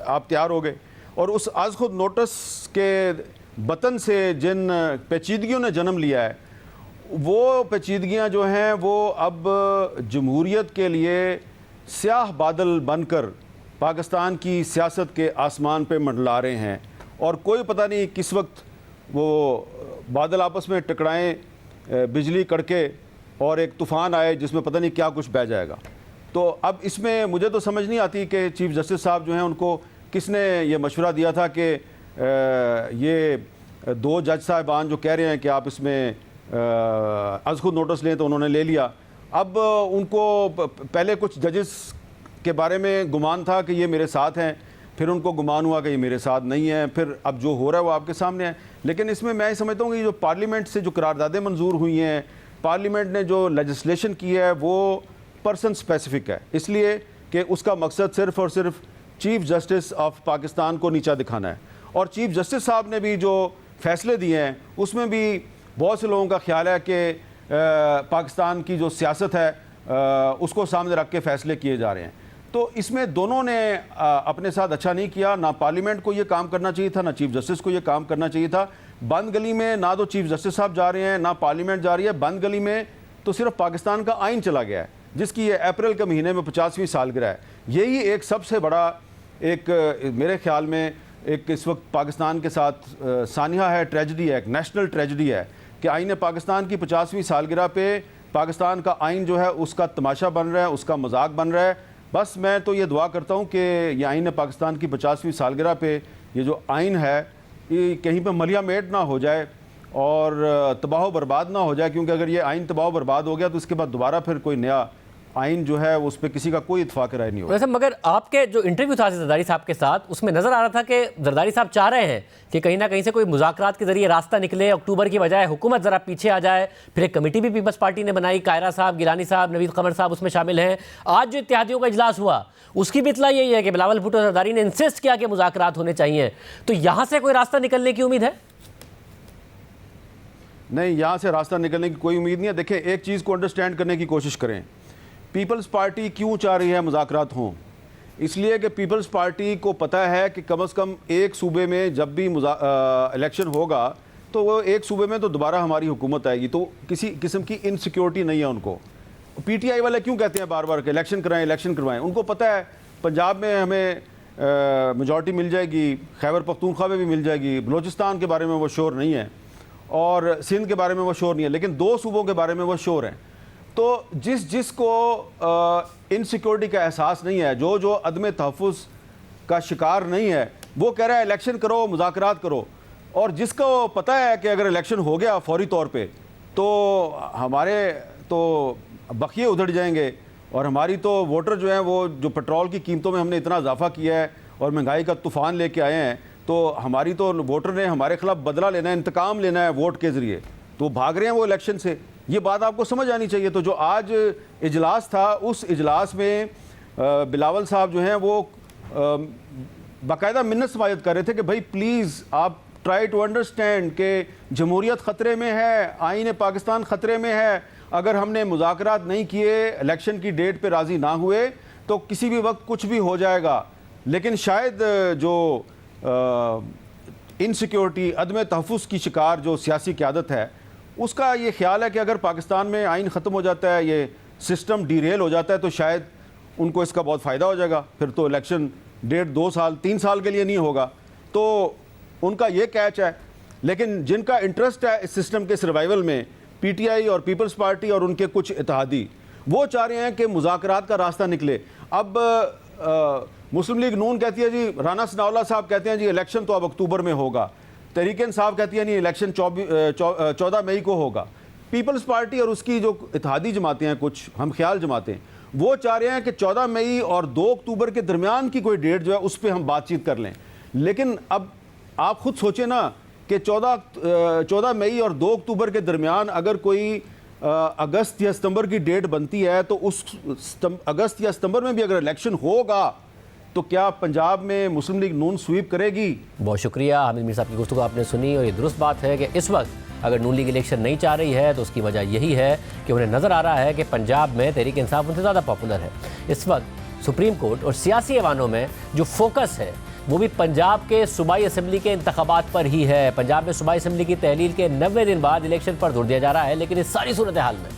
[SPEAKER 4] आप तैयार हो गए, और उस आज खुद नोटिस के बतन से जिन पेचीदगियों ने जन्म लिया है वो पेचीदगियाँ जो हैं वो अब जमहूरियत के लिए स्याह बादल बनकर पाकिस्तान की सियासत के आसमान पे मंडला रहे हैं, और कोई पता नहीं किस वक्त वो बादल आपस में टकराएं, बिजली कड़के और एक तूफ़ान आए जिसमें पता नहीं क्या कुछ बह जाएगा। तो अब इसमें मुझे तो समझ नहीं आती कि चीफ जस्टिस साहब जो हैं उनको किसने ये मशवरा दिया था कि ये 2 जज साहिबान जो कह रहे हैं कि आप इसमें आज खुद नोटिस लें, तो उन्होंने ले लिया। अब उनको पहले कुछ जजेस के बारे में गुमान था कि ये मेरे साथ हैं, फिर उनको गुमान हुआ कि ये मेरे साथ नहीं है, फिर अब जो हो रहा है वो आपके सामने है। लेकिन इसमें मैं समझता हूँ कि जो पार्लियामेंट से जो करारदादें मंजूर हुई हैं, पार्लियामेंट ने जो लेजिस्लेशन की है वो पर्सन स्पेसिफिक है, इसलिए कि उसका मकसद सिर्फ़ और सिर्फ चीफ जस्टिस ऑफ पाकिस्तान को नीचा दिखाना है। और चीफ जस्टिस साहब ने भी जो फैसले दिए हैं उसमें भी बहुत से लोगों का ख्याल है कि पाकिस्तान की जो सियासत है उसको सामने रख के फ़ैसले किए जा रहे हैं। तो इसमें दोनों ने अपने साथ अच्छा नहीं किया, ना पार्लियामेंट को ये काम करना चाहिए था, ना चीफ जस्टिस को ये काम करना चाहिए था। बंद गली में ना तो चीफ जस्टिस साहब जा रहे हैं ना पार्लियामेंट जा रही है, बंद गली में तो सिर्फ पाकिस्तान का आइन चला गया है जिसकी ये अप्रैल के महीने में 50वीं सालगिरह है। यही एक सबसे बड़ा एक मेरे ख्याल में एक इस वक्त पाकिस्तान के साथ सानिया है, ट्रेजिडी है, एक नेशनल ट्रेजिडी है कि आइन पाकिस्तान की 50वीं सालगिरह पे पाकिस्तान का आइन जो है उसका तमाशा बन रहा है, उसका मजाक बन रहा है। बस मैं तो ये दुआ करता हूँ कि ये आइन पाकिस्तान की 50वीं सालगिरह पे ये जो आइन है ये कहीं पे मलियामेट ना हो जाए और तबाह बर्बाद ना हो जाए, क्योंकि अगर ये आइन तबाह बर्बाद हो गया तो इसके बाद दोबारा फिर कोई नया आइन जो है उस पर किसी का कोई इत्फाक राय नहीं होगा।
[SPEAKER 1] वैसे मगर आपके जो इंटरव्यू था जरदारी साहब के साथ, उसमें नजर आ रहा था कि जरदारी साहब चाह रहे हैं कि कहीं ना कहीं से कोई मुज़ाकरात के जरिए रास्ता निकले, अक्टूबर की बजाय हुकूमत ज़रा पीछे आ जाए। फिर एक कमेटी भी पीपल्स पार्टी ने बनाई, कायरा साहब, गिलानी साहब, नवीद कमर साहब उसमें शामिल हैं। आज जो इत्तेहादियों का इजलास हुआ उसकी भी इतला यही है कि बिलावल भुट्टो जरदारी ने इंसिस्ट किया कि मुज़ाकरात होने चाहिए। तो यहाँ से कोई रास्ता निकलने की उम्मीद है?
[SPEAKER 4] नहीं, यहाँ से रास्ता निकलने की कोई उम्मीद नहीं है। देखें, एक चीज़ को अंडरस्टैंड करने की कोशिश करें। पीपल्स पार्टी क्यों चाह रही है मुज़ाकरात हों? इसलिए कि पीपल्स पार्टी को पता है कि कम से कम एक सूबे में जब भी इलेक्शन होगा तो वो एक सूबे में तो दोबारा हमारी हुकूमत आएगी, तो किसी किस्म की इनसिक्योरिटी नहीं है उनको। पीटीआई वाले क्यों कहते हैं बार बार कि इलेक्शन कराएं, इलेक्शन करवाएं? उनको पता है पंजाब में हमें मेजॉरिटी मिल जाएगी, खैबर पख्तूनख्वा में भी मिल जाएगी, बलूचिस्तान के बारे में वो श्योर नहीं है और सिंध के बारे में वो श्योर नहीं है, लेकिन 2 सूबों के बारे में वो श्योर हैं। तो जिसको इनसिक्योरिटी का एहसास नहीं है, जो अदम तहफ़्फ़ुज़ का शिकार नहीं है, वो कह रहा है इलेक्शन करो, मुज़ाकरात करो। और जिसको पता है कि अगर इलेक्शन हो गया फौरी तौर पे तो हमारे तो बखिए उधड़ जाएंगे और हमारी तो वोटर जो हैं वो जो पेट्रोल की कीमतों में हमने इतना इजाफा किया है और महंगाई का तूफ़ान लेके आए हैं, तो हमारी तो वोटर ने हमारे खिलाफ बदला लेना है, इंतकाम लेना है वोट के ज़रिए, तो भाग रहे हैं वो इलेक्शन से। ये बात आपको समझ आनी चाहिए। तो जो आज इजलास था, उस इजलास में बिलावल साहब जो हैं वो बाकायदा मिन्नत समायत कर रहे थे कि भाई प्लीज़ आप ट्राई टू अंडरस्टैंड कि जमहूरियत ख़तरे में है, आईन पाकिस्तान ख़तरे में है। अगर हमने मुज़ाकरात नहीं किए, इलेक्शन की डेट पे राज़ी ना हुए तो किसी भी वक्त कुछ भी हो जाएगा। लेकिन शायद जो इनसिक्योरिटी, अदम तहफ़्फ़ुज़ की शिकार जो सियासी क़यादत है, उसका ये ख्याल है कि अगर पाकिस्तान में आइन ख़त्म हो जाता है, ये सिस्टम डीरेल हो जाता है, तो शायद उनको इसका बहुत फ़ायदा हो जाएगा। फिर तो इलेक्शन 1.5, 2 साल, 3 साल के लिए नहीं होगा, तो उनका ये कैच है। लेकिन जिनका इंटरेस्ट है इस सिस्टम के सर्वाइवल में, पीटीआई और पीपल्स पार्टी और उनके कुछ इत्तेहादी, वो चाह रहे हैं कि मुज़ाकरात का रास्ता निकले। अब मुस्लिम लीग नून कहती है जी, राना सनाउल्लाह साहब कहते हैं जी इलेक्शन तो अब अक्टूबर में होगा, तहरीक इंसाफ कहती है नहीं इलेक्शन 14 मई को होगा। पीपल्स पार्टी और उसकी जो इत्तेहादी जमातें हैं, कुछ हम ख्याल जमातें, वो चाह रहे हैं कि 14 मई और 2 अक्टूबर के दरमियान की कोई डेट जो है उस पर हम बातचीत कर लें। लेकिन अब आप खुद सोचें ना कि 14 मई और 2 अक्टूबर के दरमियान अगर कोई अगस्त या सितंबर की डेट बनती है, तो उस अगस्त या सितंबर में भी अगर इलेक्शन होगा तो क्या पंजाब में मुस्लिम लीग नून स्वीप करेगी?
[SPEAKER 1] बहुत शुक्रिया हामिद मीर साहब की गुफ्तगू आपने सुनी, और ये दुरुस्त बात है कि इस वक्त अगर नून लीग इलेक्शन नहीं चाह रही है तो उसकी वजह यही है कि उन्हें नज़र आ रहा है कि पंजाब में तहरीक इंसाफ उनसे ज़्यादा पॉपुलर है। इस वक्त सुप्रीम कोर्ट और सियासी ऐवानों में जो फोकस है वो भी पंजाब के सूबाई असम्बली के इंतखाबात पर ही है। पंजाब में सूबाई असम्बली की तहलील के 90 दिन बाद इलेक्शन पर जोर दिया जा रहा है, लेकिन इस सारी सूरत हाल में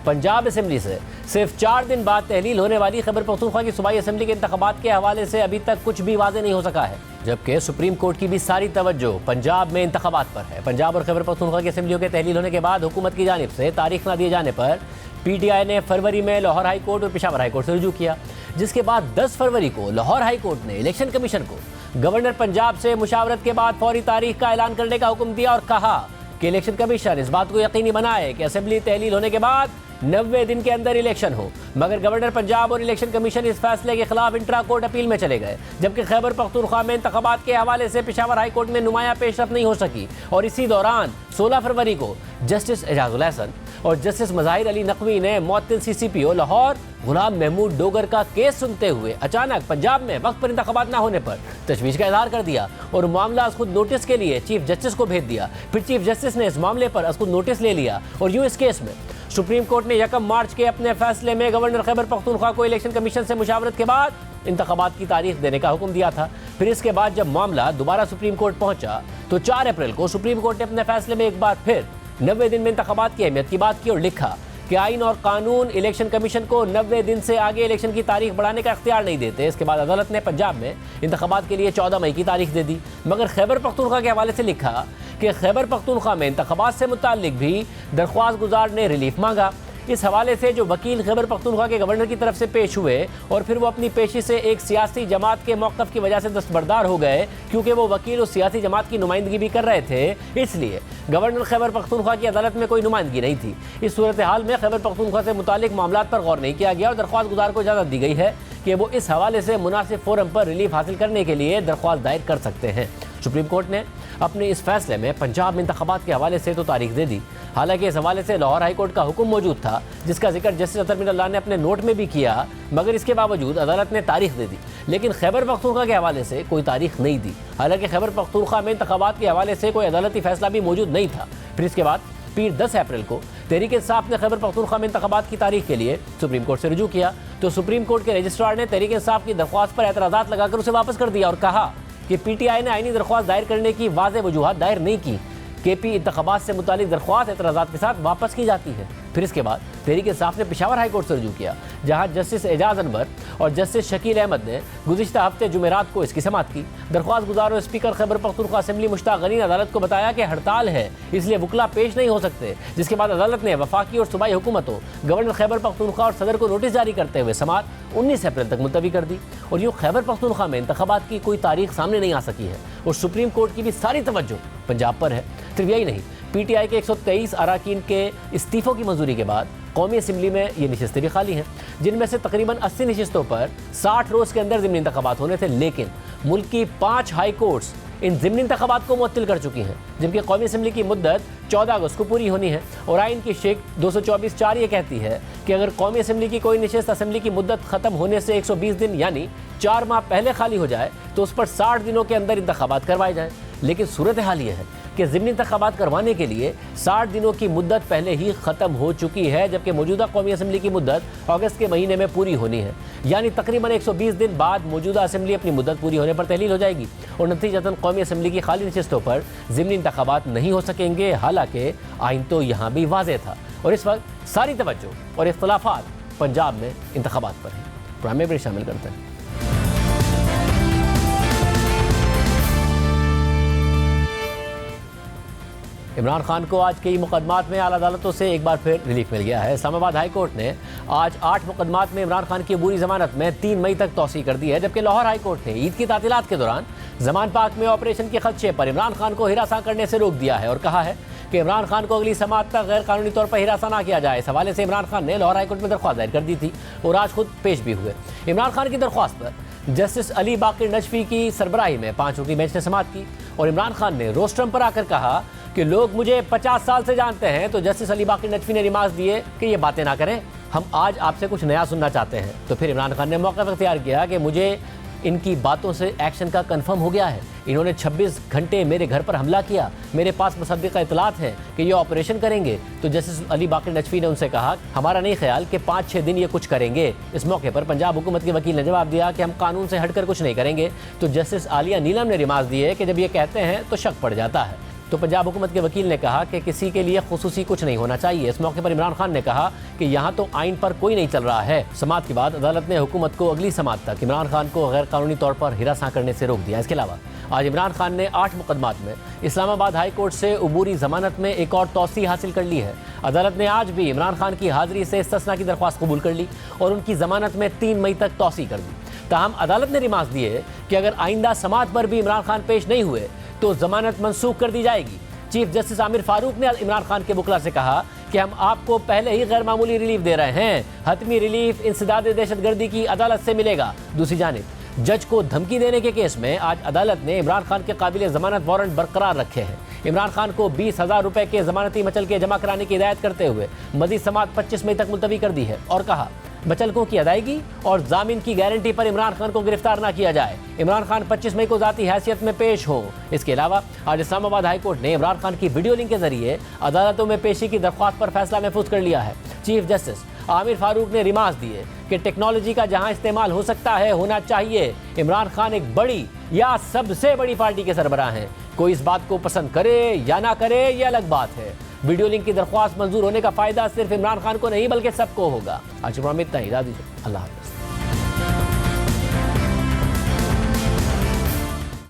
[SPEAKER 1] पंजाब असम्बली से सिर्फ 4 दिन बाद तहलील होने वाली खैबर पख्तूनख्वा की सूबाई असम्बली के इंतखाबात के हवाले से अभी तक कुछ भी वाज़ेह नहीं हो सका है, जबकि सुप्रीम कोर्ट की भी सारी तवज्जो पंजाब में इंतखाबात पर है। पंजाब और खैबर पख्तूनख्वा की असम्बलियों के तहलील होने के बाद हुकूमत की जानिब से तारीख न दिए जाने पर पीटीआई ने फरवरी में लाहौर हाई कोर्ट और पेशावर हाई कोर्ट से रुजू किया, जिसके बाद 10 फरवरी को लाहौर हाई कोर्ट ने इलेक्शन कमीशन को गवर्नर पंजाब से मुशावरत के बाद फौरी तारीख का ऐलान करने का हुक्म दिया और कहा कि इलेक्शन कमीशन इस बात को यकीनी बनाए कि असेंबली तहलील होने के बाद 90 दिन के अंदर इलेक्शन हो। मगर गवर्नर पंजाब और इलेक्शन कमीशन इस फैसले के खिलाफ इंट्रा कोर्ट अपील में चले गए, जबकि खैबर पख्तूनख्वा में इंतखाबात के हवाले से पेशावर हाई कोर्ट में नुमाया पेशरफ नहीं हो सकी। और इसी दौरान 16 फरवरी को जस्टिस एजाजुल हसन और जस्टिस मज़ाहिर अली नकवी ने मुअत्तिल CCPO लाहौर गुलाम महमूद डोगर का केस सुनते हुए अचानक पंजाब में वक्त पर इंतखाबात न होने पर तशवीश का इजहार कर दिया और मामला खुद नोटिस के लिए चीफ जस्टिस को भेज दिया। फिर चीफ जस्टिस ने इस मामले पर खुद नोटिस ले लिया और यूं इस केस में सुप्रीम कोर्ट ने 1 मार्च के अपने फैसले में गवर्नर खैबर पख्तूनख्वा को इलेक्शन कमीशन से मुशावरत के बाद इंतखाबात की तारीख देने का हुक्म दिया था। फिर इसके बाद जब मामला दोबारा सुप्रीम कोर्ट पहुंचा तो 4 अप्रैल को सुप्रीम कोर्ट ने अपने फैसले में एक बार फिर 90 दिन में इंतखाबात की अहमियत की बात की और लिखा कि आइन और कानून इलेक्शन कमीशन को 90 दिन से आगे इलेक्शन की तारीख बढ़ाने का इख्तियार नहीं देते। इसके बाद अदालत ने पंजाब में इंतखाबात के लिए 14 मई की तारीख दे दी, मगर खैबर पख्तूनख्वा के हवाले से लिखा कि खैबर पख्तूनख्वा में इंतखाबात से मुताल्लिक भी दरख्वास्त गुजार ने रिलीफ मांगा। इस हवाले से जो वकील खैबर पख्तूनख्वा के गवर्नर की तरफ से पेश हुए और फिर वो अपनी पेशी से एक सियासी जमात के मौक़िफ़ की वजह से दस्तबरदार हो गए, क्योंकि वो वकील उस सियासी जमात की नुमाइंदगी भी कर रहे थे, इसलिए गवर्नर खैबर पख्तूनख्वा की अदालत में कोई नुमाइंदगी नहीं थी। इस सूरत हाल में खैबर पख्तूनख्वा से मुतालिक मामलात पर गौर नहीं किया गया और दरख्वास्त गुजार को इजाज़त दी गई है कि वो इस हवाले से मुनासिब फोरम पर रिलीफ हासिल करने के लिए दरख्वास्त दायर कर सकते हैं। सुप्रीम कोर्ट ने अपने इस फैसले में पंजाब में इंतखाबात के हवाले से तो तारीख दे दी, हालांकि इस हवाले से लाहौर हाई कोर्ट का हुक्म मौजूद था जिसका जिक्र जस्टिस अतर मिनल्लाह ने अपने नोट में भी किया, मगर इसके बावजूद अदालत ने तारीख दे दी, लेकिन खैबर पख्तूनख्वा के हवाले से कोई तारीख नहीं दी। हालांकि खैबर पख्तूनख्वा में इंतखाबात के हवाले से कोई अदालती फैसला भी मौजूद नहीं था। फिर इसके बाद पीर 10 अप्रैल को तहरीक इंसाफ ने खैबर पख्तूनख्वा में इंतखाबात की तारीख के लिए सुप्रीम कोर्ट से रुजू किया, तो सुप्रीम कोर्ट के रजिस्ट्रार ने तहरीक इंसाफ की दरख्वास्त पर एतराज़ात लगाकर उसे वापस कर दिया और कहा कि पीटीआई ने आईनी दरख्वास्त दायर करने की वाज़ेह वजूहात दायर नहीं की। केपी इंतखाबात से मुतालिक दरख्वास्त एतराज़ात के साथ वापस की जाती है। फिर इसके बाद तहरीक इंसाफ ने पेशावर हाई कोर्ट से रुजू किया, जहां जस्टिस एजाज अनवर और जस्टिस शकील अहमद ने गुज़िश्ता हफ्ते जुमेरात को इसकी समाअत की। दरख्वास्त गुजार और स्पीकर खैबर पख्तूनख्वा असेंबली मुश्ताक गनी ने अदालत को बताया कि हड़ताल है, इसलिए वकला पेश नहीं हो सकते, जिसके बाद अदालत ने वफाकी और सूबाई हुकूमतों, गवर्नर खैबर पख्तूनख्वा और सदर को नोटिस जारी करते हुए समाअत 19 अप्रैल तक मुलतवी कर दी। और यूँ खैबर पख्तूनख्वा में इंतखाबात की कोई तारीख सामने नहीं आ सकी है और सुप्रीम कोर्ट की भी सारी तवज्जो पंजाब पर है। सिर्फ यही नहीं, पीटीआई के 123 अराकीन के इस्तीफ़ों की मंजूरी के बाद कौमी असम्बली में ये नशिस्तें भी खाली हैं, जिनमें से तकरीबन 80 नशिस्तों पर 60 रोज़ के अंदर ज़िमनी इंतखाबात होने थे, लेकिन मुल्क की 5 हाई कोर्ट्स इन ज़िमनी इंतखाबात को मुअत्तिल कर चुकी हैं, जबकि कौमी असम्बली की मुद्दत 14 अगस्त को पूरी होनी है। और आइन की शिक 224(4) ये कहती है कि अगर कौमी असम्बली की कोई नशिस्त असम्बली की मुद्दत ख़त्म होने से 120 दिन यानी 4 माह पहले खाली हो जाए तो उस पर 60 दिनों के अंदर इंतखाबात करवाए जाएँ। लेकिन सूरत हाल ये है कि ज़िमनी इंतखाबात करवाने के लिए 60 दिनों की मुद्दत पहले ही ख़त्म हो चुकी है, जबकि मौजूदा कौमी असम्बली की मुद्दत अगस्त के महीने में पूरी होनी है, यानी तकरीबन 120 दिन बाद मौजूदा असम्बली अपनी मुद्दत पूरी होने पर तहलील हो जाएगी और नतीजतन कौमी असम्बली की खाली नशिस्तों पर ज़िमनी इंतखाबात नहीं हो सकेंगे। हालांकि आइन तो यहाँ भी वाज़ेह था और इस वक्त सारी तवज्जो और इख्तलाफात पंजाब में इंतखाबात पर है। प्रोग्राम में भी शामिल करते हैं। इमरान खान को आज कई मुकदमात में आला अदालतों से एक बार फिर रिलीफ मिल गया है। इस्लामाबाद हाई कोर्ट ने आज 8 मुकदमात में इमरान खान की अबूरी जमानत में 3 मई तक तौसी कर दी है, जबकि लाहौर हाई कोर्ट ने ईद की तातीलात के दौरान जमान पाक में ऑपरेशन के खदशे पर इमरान खान को हिरासा करने से रोक दिया है और कहा है कि इमरान खान को अगली समाअत तक गैर कानूनी तौर पर हिरासा ना किया जाए। इस हवाले से इमरान खान ने लाहौर हाई कोर्ट में दरख्वास्त दायर कर दी थी और आज खुद पेश भी हुए। इमरान खान की दरख्वास्त पर जस्टिस अली बाकिर नजफी की सरबराही में 5 रुकनी बेंच ने समाअत की और इमरान खान ने रोस्ट्रम पर आकर कहा कि लोग मुझे 50 साल से जानते हैं, तो जस्टिस अली बाकिर नजफी ने रिमार्क्स दिए कि ये बातें ना करें, हम आज आपसे कुछ नया सुनना चाहते हैं। तो फिर इमरान खान ने मौका इख्तियार किया कि मुझे इनकी बातों से एक्शन का कंफर्म हो गया है, इन्होंने 26 घंटे मेरे घर पर हमला किया, मेरे पास मुसद्दिक़ा इतलात हैं कि ये ऑपरेशन करेंगे। तो जस्टिस अली बाकिर नजफी ने उनसे कहा हमारा नहीं ख्याल कि 5-6 दिन ये कुछ करेंगे। इस मौके पर पंजाब हुकूमत के वकील ने जवाब दिया कि हम कानून से हटकर कुछ नहीं करेंगे। तो जस्टिस आलिया नीलम ने रिमार्क्स दिए कि जब ये कहते हैं तो शक पड़ जाता है। तो पंजाब हुकूमत के वकील ने कहा कि किसी के लिए खुसूसी कुछ नहीं होना चाहिए। इस मौके पर इमरान खान ने कहा कि यहाँ तो आइन पर कोई नहीं चल रहा है। समाअत के बाद अदालत ने हुकूमत को अगली समाअत तक इमरान खान को गैर कानूनी तौर पर हिरासा करने से रोक दिया। इसके अलावा आज इमरान खान ने 8 मुकदमात में इस्लामाबाद हाई कोर्ट से अबूरी जमानत में एक और तौसी हासिल कर ली है। अदालत ने आज भी इमरान खान की हाजिरी से इस्तिस्ना की दरख्वास्त कबूल कर ली और उनकी जमानत में 3 मई तक तौसी कर दी। ताहम अदालत ने रिमार्क्स दिए कि अगर आइंदा समाअत पर भी इमरान खान पेश नहीं हुए तो जमानत मनसूख कर दी जाएगी। चीफ जस्टिस आमिर फारूक ने इमरान खान के वकला से कहा कि हम आपको पहले ही गैर मामूली रिलीफ दे रहे हैं, हतमी रिलीफ इंसदाद दहशतगर्दी की अदालत से मिलेगा। दूसरी जानिब जज को धमकी देने के केस में आज अदालत ने इमरान खान के काबिल जमानत वारंट बरकरार रखे हैं। इमरान खान को 20,000 रुपए के जमानती मचल के जमा कराने की हिदायत करते हुए मजीद समाअत 25 मई तक मुलतवी कर दी है और कहा मचलकों की अदायगी और जामीन की गारंटी पर इमरान खान को गिरफ्तार ना किया जाए। इमरान खान 25 मई को जाती हैसियत में पेश हो। इसके अलावा आज इस्लामाबाद हाई कोर्ट ने इमरान खान की वीडियो लिंक के जरिए अदालतों में पेशी की दरख्वास्त पर फैसला महफूज कर लिया है। चीफ जस्टिस आमिर फारूक ने रिमार्क्स दिए कि टेक्नोलॉजी का जहां इस्तेमाल हो सकता है होना चाहिए। इमरान खान एक बड़ी या सबसे बड़ी पार्टी के सरबराह हैं, कोई इस बात को पसंद करे या ना करे ये अलग बात है। वीडियो लिंक की दरख्वास्त मंजूर होने का फायदा सिर्फ इमरान खान को नहीं बल्कि सबको होगा। आज प्रोग्राम में इतना ही, इजाज़त दीजिए, अल्लाह हाफ़िज़।